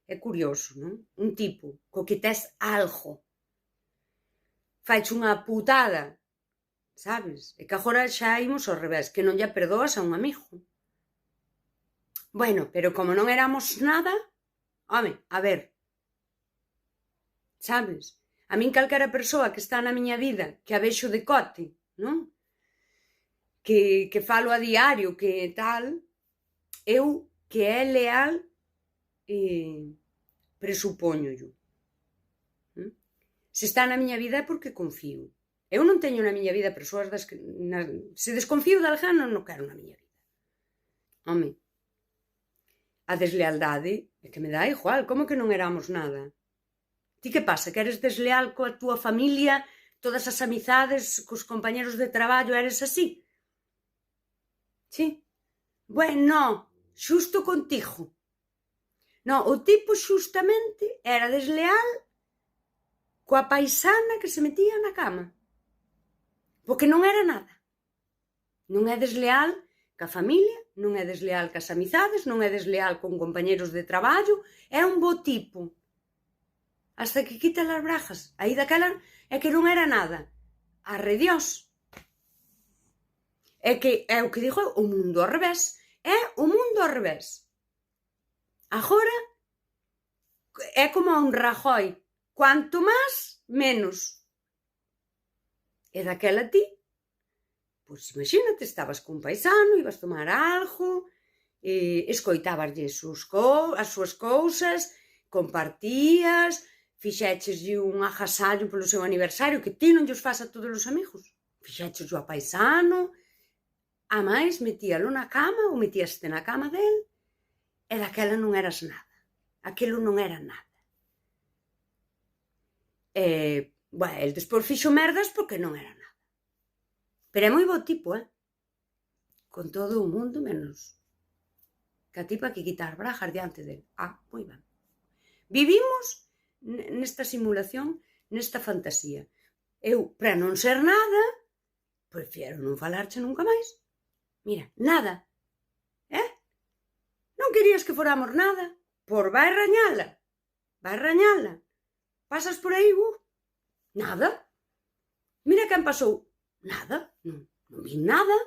É curioso, non? Un tipo co que tes algo faiche unha putada, sabes? E que agora xa imos ao revés, que non lle perdoas a un amigo. Bueno, pero como non éramos nada, home, a ver, sabes? A min calquera persoa que está na miña vida, que a vexo de cote, non? Que falo a diario, que tal, eu que é leal, presupóñollo. Se está na miña vida é porque confío. Eu non teño na miña vida persoas das que... se desconfío de alguén non quero na miña vida. Home, a deslealdade é que me dá igual, como que non éramos nada? Ti que pasa, que eres desleal coa túa familia, todas as amizades, cos compañeros de traballo, eres así? Sí? Bueno, xusto contigo. Non, o tipo xustamente era desleal coa paisana que se metía na cama. Porque non era nada. Non é desleal ca familia, non é desleal cas amizades, non é desleal con compañeros de traballo, é un bo tipo. Hasta que quita as brajas. Aí daquela é que non era nada. Arre Dios. É que é o que digo, o mundo ao revés. É o mundo ao revés. Agora é como un Rajoy. Cuanto máis, menos. E daquela ti, pois imagínate, estabas cun paisano, ibas tomar algo, escoitabaslle as súas cousas, compartías, fixécheslle un agasallo polo seu aniversario, que ti non llos fas a todos os amigos. Fixécheslle a paisano, a máis metíalo na cama ou metíaste na cama del, e daquela non eras nada. Aquilo non era nada. Bueno, el despois fixo merdas porque non era nada. Pero é moi bo tipo, con todo o mundo menos que a tipa que quitar brajas diante del. Moi ben. Vivimos nesta simulación, nesta fantasía. Eu, para non ser nada, prefiero non falarche nunca máis. Mira, nada. Non querías que foramos nada? Por vai rañala. Vai rañala. Pasas por aí, nada. Mira quen pasou. Nada. Non vi nada.